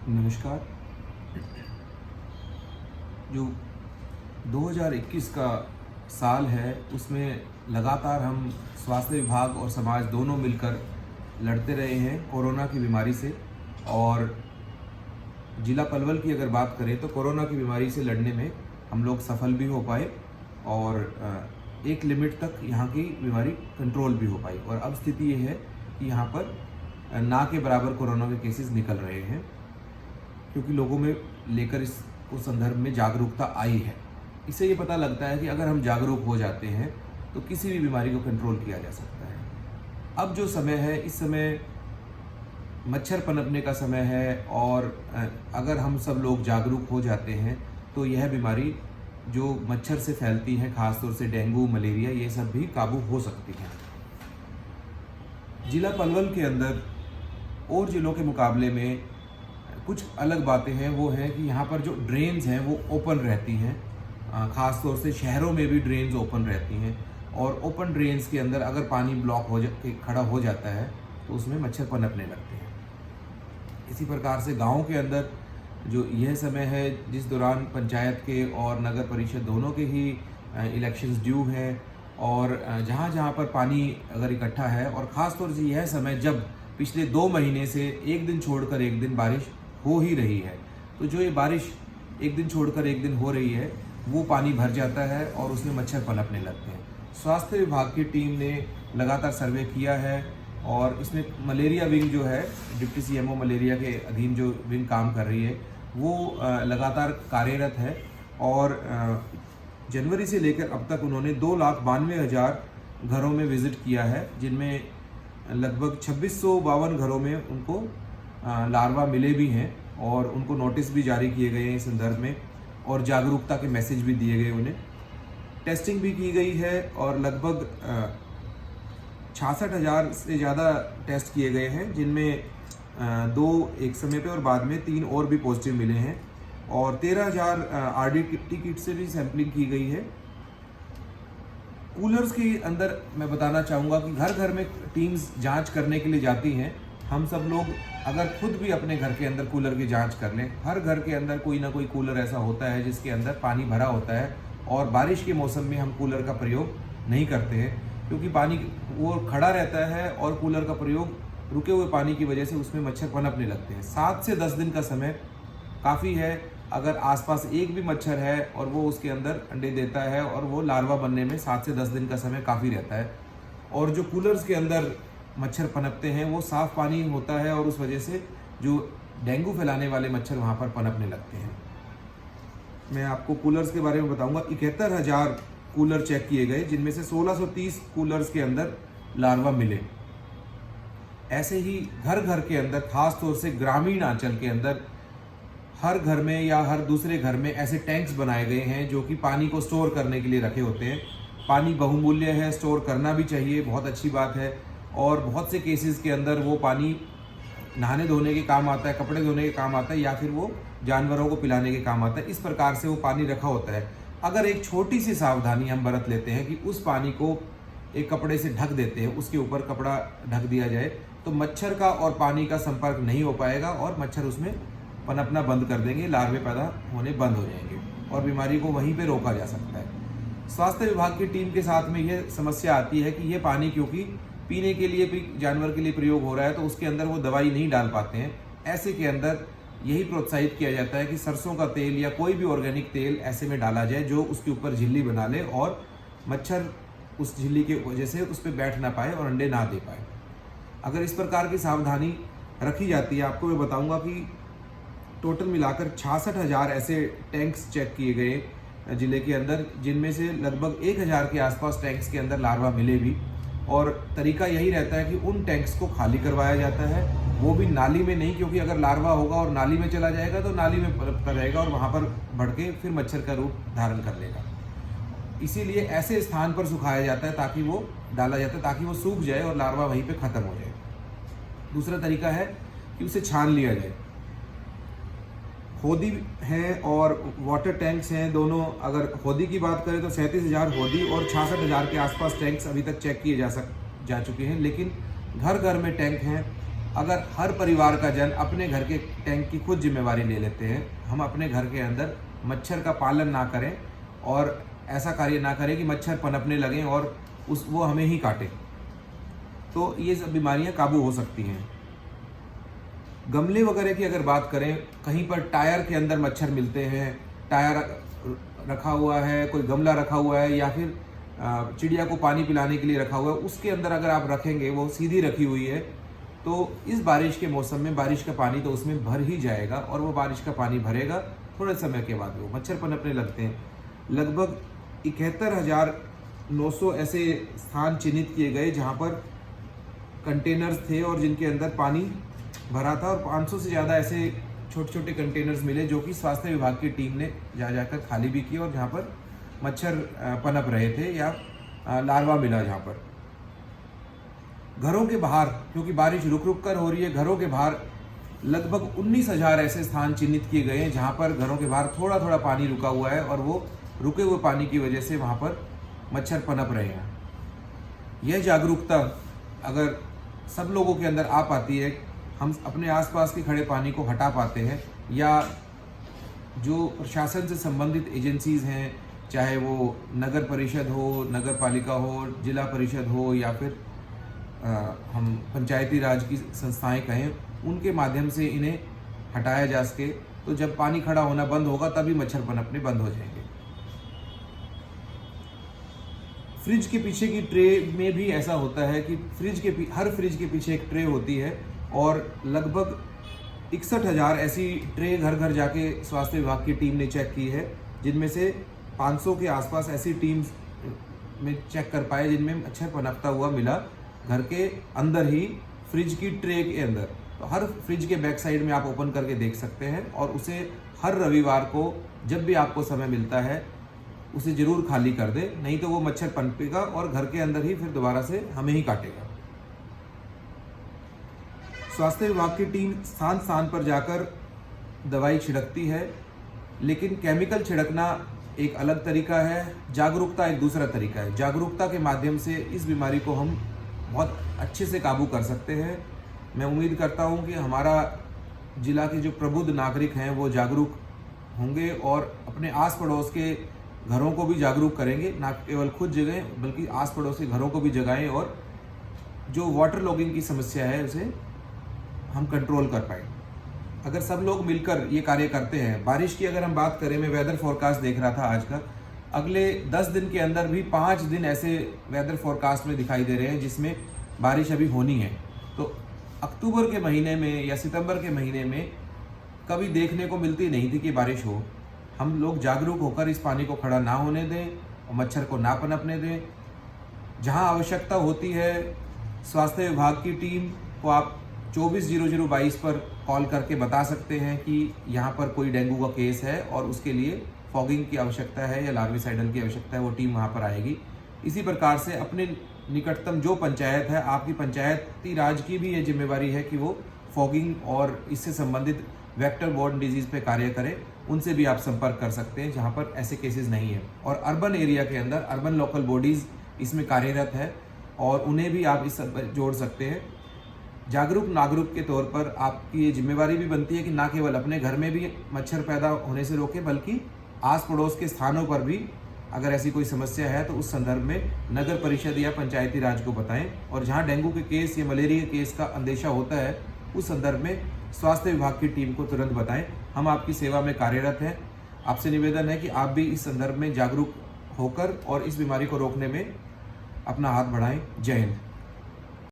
नमस्कार। जो 2021 का साल है उसमें लगातार हम स्वास्थ्य विभाग और समाज दोनों मिलकर लड़ते रहे हैं कोरोना की बीमारी से। और जिला पलवल की अगर बात करें तो कोरोना की बीमारी से लड़ने में हम लोग सफल भी हो पाए और एक लिमिट तक यहाँ की बीमारी कंट्रोल भी हो पाई। और अब स्थिति ये है कि यहाँ पर ना के बराबर कोरोना के केसेस निकल रहे हैं, क्योंकि लोगों में लेकर इस उस संदर्भ में जागरूकता आई है। इससे ये पता लगता है कि अगर हम जागरूक हो जाते हैं तो किसी भी बीमारी को कंट्रोल किया जा सकता है। अब जो समय है, इस समय मच्छर पनपने का समय है और अगर हम सब लोग जागरूक हो जाते हैं तो यह बीमारी जो मच्छर से फैलती है, खासतौर से डेंगू, मलेरिया, ये सब भी काबू हो सकती है। जिला पलवल के अंदर और जिलों के मुकाबले में कुछ अलग बातें हैं। वो है कि यहाँ पर जो ड्रेन्स हैं वो ओपन रहती हैं, ख़ास तौर से शहरों में भी ड्रेन्स ओपन रहती हैं। और ओपन ड्रेन्स के अंदर अगर पानी ब्लॉक खड़ा हो जाता है तो उसमें मच्छर पनपने लगते हैं। इसी प्रकार से गाँव के अंदर जो यह समय है जिस दौरान पंचायत के और नगर परिषद दोनों के ही इलेक्शंस ड्यू हैं और जहाँ जहाँ पर पानी अगर इकट्ठा है, और ख़ास तौर से यह समय जब पिछले 2 महीने से एक दिन छोड़कर एक दिन बारिश हो ही रही है, तो जो ये बारिश एक दिन छोड़कर एक दिन हो रही है वो पानी भर जाता है और उसमें मच्छर पनपने लगते हैं। स्वास्थ्य विभाग की टीम ने लगातार सर्वे किया है और इसमें मलेरिया विंग जो है, डिप्टी CMO मलेरिया के अधीन जो विंग काम कर रही है वो लगातार कार्यरत है। और जनवरी से लेकर अब तक उन्होंने 2,92,000 घरों में विज़िट किया है, जिनमें लगभग 2652 घरों में उनको लार्वा मिले भी हैं और उनको नोटिस भी जारी किए गए हैं इस संदर्भ में, और जागरूकता के मैसेज भी दिए गए उन्हें। टेस्टिंग भी की गई है और लगभग 66,000 से ज़्यादा टेस्ट किए गए हैं, जिनमें 2 एक समय पे और बाद में 3 और भी पॉजिटिव मिले हैं। और 13,000 RDT किट से भी सैंपलिंग की गई है। कूलर्स के अंदर मैं बताना चाहूँगा कि घर घर में टीम्स जांच करने के लिए जाती हैं। हम सब लोग अगर खुद भी अपने घर के अंदर कूलर की जांच कर लें, हर घर के अंदर कोई ना कोई कूलर ऐसा होता है जिसके अंदर पानी भरा होता है, और बारिश के मौसम में हम कूलर का प्रयोग नहीं करते हैं क्योंकि पानी वो खड़ा रहता है और कूलर का प्रयोग रुके हुए पानी की वजह से उसमें मच्छर पनपने लगते हैं। 7 से 10 दिन का समय काफ़ी है। अगर आसपास एक भी मच्छर है और वो उसके अंदर अंडे देता है और वो लार्वा बनने में 7 से 10 दिन का समय काफ़ी रहता है। और जो कूलर्स के अंदर मच्छर पनपते हैं वो साफ़ पानी होता है और उस वजह से जो डेंगू फैलाने वाले मच्छर वहाँ पर पनपने लगते हैं। मैं आपको कूलर्स के बारे में बताऊंगा। 71,000 कूलर चेक किए गए, जिनमें से 1630 कूलर्स के अंदर लार्वा मिले। ऐसे ही घर घर के अंदर, खास तौर से ग्रामीण अंचल के अंदर, हर घर में या हर दूसरे घर में ऐसे टैंक्स बनाए गए हैं जो कि पानी को स्टोर करने के लिए रखे होते हैं। पानी बहुमूल्य है, स्टोर करना भी चाहिए, बहुत अच्छी बात है। और बहुत से केसेस के अंदर वो पानी नहाने धोने के काम आता है, कपड़े धोने के काम आता है, या फिर वो जानवरों को पिलाने के काम आता है। इस प्रकार से वो पानी रखा होता है। अगर एक छोटी सी सावधानी हम बरत लेते हैं कि उस पानी को एक कपड़े से ढक देते हैं, उसके ऊपर कपड़ा ढक दिया जाए, तो मच्छर का और पानी का संपर्क नहीं हो पाएगा और मच्छर उसमें पनपना बंद कर देंगे, लार्वे पैदा होने बंद हो जाएंगे और बीमारी को वहीं पे रोका जा सकता है। स्वास्थ्य विभाग की टीम के साथ में यह समस्या आती है कि ये पानी क्योंकि पीने के लिए भी जानवर के लिए प्रयोग हो रहा है तो उसके अंदर वो दवाई नहीं डाल पाते हैं। ऐसे के अंदर यही प्रोत्साहित किया जाता है कि सरसों का तेल या कोई भी ऑर्गेनिक तेल ऐसे में डाला जाए जो उसके ऊपर झिल्ली बना ले और मच्छर उस झिल्ली की वजह से उस पर बैठ ना पाए और अंडे ना दे पाए। अगर इस प्रकार की सावधानी रखी जाती है, आपको मैं बताऊंगा कि टोटल मिलाकर 66,000 ऐसे टैंक्स चेक किए गए ज़िले के अंदर, जिनमें से लगभग 1,000 के आसपास टैंक्स के अंदर लार्वा मिले भी। और तरीका यही रहता है कि उन टैंक्स को खाली करवाया जाता है, वो भी नाली में नहीं, क्योंकि अगर लार्वा होगा और नाली में चला जाएगा तो नाली में पनपता रहेगा और वहाँ पर बढ़ के फिर मच्छर का रूप धारण कर लेगा। इसीलिए ऐसे स्थान पर सुखाया जाता है ताकि वो डाला जाता है ताकि वो सूख जाए और लार्वा वहीं पे ख़त्म हो जाए। दूसरा तरीका है कि उसे छान लिया जाए। होदी हैं और वाटर टैंक्स हैं दोनों। अगर होदी की बात करें तो 37,000 होदी और 66,000 के आसपास टैंक्स अभी तक चेक किए जा चुके हैं, लेकिन घर घर में टैंक हैं अगर हर परिवार का जन अपने घर के टैंक की खुद जिम्मेवारी ले लेते हैं, हम अपने घर के अंदर मच्छर का पालन ना करें और ऐसा कार्य ना करें कि मच्छर पनपने लगें और वो हमें ही काटे, तो ये सब बीमारियां काबू हो सकती हैं। गमले वगैरह की अगर बात करें, कहीं पर टायर के अंदर मच्छर मिलते हैं, टायर रखा हुआ है, कोई गमला रखा हुआ है या फिर चिड़िया को पानी पिलाने के लिए रखा हुआ है, उसके अंदर अगर आप रखेंगे, वो सीधी रखी हुई है, तो इस बारिश के मौसम में बारिश का पानी तो उसमें भर ही जाएगा और वो बारिश का पानी भरेगा, थोड़े समय के बाद वो मच्छर पनपने लगते हैं। लगभग 71,900 ऐसे स्थान चिन्हित किए गए जहाँ पर कंटेनर्स थे और जिनके अंदर पानी भरा था, और 500 से ज़्यादा ऐसे छोटे छोटे कंटेनर्स मिले जो कि स्वास्थ्य विभाग की टीम ने जाकर खाली भी किए और जहाँ पर मच्छर पनप रहे थे या लार्वा मिला जहाँ पर। घरों के बाहर, क्योंकि बारिश रुक रुक कर हो रही है, घरों के बाहर लगभग 19,000 ऐसे स्थान चिन्हित किए गए हैं जहाँ पर घरों के बाहर थोड़ा थोड़ा पानी रुका हुआ है और वो रुके हुए पानी की वजह से वहाँ पर मच्छर पनप रहे हैं। यह जागरूकता अगर सब लोगों के अंदर आ पाती है, हम अपने आसपास के खड़े पानी को हटा पाते हैं, या जो प्रशासन से संबंधित एजेंसीज़ हैं, चाहे वो नगर परिषद हो, नगर पालिका हो, जिला परिषद हो या फिर हम पंचायती राज की संस्थाएं कहें, उनके माध्यम से इन्हें हटाया जा सके, तो जब पानी खड़ा होना बंद होगा तभी मच्छर पनपने बंद हो जाएंगे। फ्रिज के पीछे की ट्रे में भी ऐसा होता है कि हर फ्रिज के पीछे एक ट्रे होती है और लगभग 61,000 ऐसी ट्रे घर घर जाके स्वास्थ्य विभाग की टीम ने चेक की है, जिनमें से 500 के आसपास ऐसी टीम्स में चेक कर पाए जिनमें मच्छर पनपता हुआ मिला, घर के अंदर ही फ्रिज की ट्रे के अंदर। तो हर फ्रिज के बैक साइड में आप ओपन करके देख सकते हैं और उसे हर रविवार को जब भी आपको समय मिलता है उसे जरूर खाली कर दे, नहीं तो वो मच्छर पनपेगा और घर के अंदर ही फिर दोबारा से हमें ही काटेगा। स्वास्थ्य विभाग की टीम स्थान स्थान पर जाकर दवाई छिड़कती है, लेकिन केमिकल छिड़कना एक अलग तरीका है, जागरूकता एक दूसरा तरीका है। जागरूकता के माध्यम से इस बीमारी को हम बहुत अच्छे से काबू कर सकते हैं। मैं उम्मीद करता हूं कि हमारा जिला के जो प्रबुद्ध नागरिक हैं वो जागरूक होंगे और अपने आस पड़ोस के घरों को भी जागरूक करेंगे, ना केवल खुद जगाएं बल्कि आस पड़ोस के घरों को भी जगाएं और जो वाटर लॉगिंग की समस्या है उसे हम कंट्रोल कर पाएँ। अगर सब लोग मिलकर ये कार्य करते हैं, बारिश की अगर हम बात करें, मैं वेदर फोरकास्ट देख रहा था आज का, अगले 10 दिन के अंदर भी 5 दिन ऐसे वेदर फोरकास्ट में दिखाई दे रहे हैं जिसमें बारिश अभी होनी है। तो अक्टूबर के महीने में या सितंबर के महीने में कभी देखने को मिलती नहीं थी कि बारिश हो। हम लोग जागरूक होकर इस पानी को खड़ा ना होने दें और मच्छर को ना पनपने दें। जहां आवश्यकता होती है, स्वास्थ्य विभाग की टीम को आप 240022 पर कॉल करके बता सकते हैं कि यहाँ पर कोई डेंगू का केस है और उसके लिए फॉगिंग की आवश्यकता है या लार्विसाइडल की आवश्यकता है, वो टीम वहाँ पर आएगी। इसी प्रकार से अपने निकटतम जो पंचायत है, आपकी पंचायती राज की भी ये जिम्मेवारी है कि वो फॉगिंग और इससे संबंधित वेक्टर बॉर्न डिजीज़ पे कार्य करें। उनसे भी आप संपर्क कर सकते हैं जहाँ पर ऐसे केसेस नहीं है। और अर्बन एरिया के अंदर अर्बन लोकल बॉडीज़ इसमें कार्यरत है और उन्हें भी आप इस जोड़ सकते हैं। जागरूक नागरिक के तौर पर आपकी ये जिम्मेवारी भी बनती है कि ना केवल अपने घर में भी मच्छर पैदा होने से रोकें, बल्कि आस पड़ोस के स्थानों पर भी अगर ऐसी कोई समस्या है तो उस संदर्भ में नगर परिषद या पंचायती राज को बताएं। और जहां डेंगू के केस या मलेरिया के केस का अंदेशा होता है, उस संदर्भ में स्वास्थ्य विभाग की टीम को तुरंत बताएं। हम आपकी सेवा में कार्यरत हैं। आपसे निवेदन है कि आप भी इस संदर्भ में जागरूक होकर और इस बीमारी को रोकने में अपना हाथ बढ़ाएं। जय हिंद।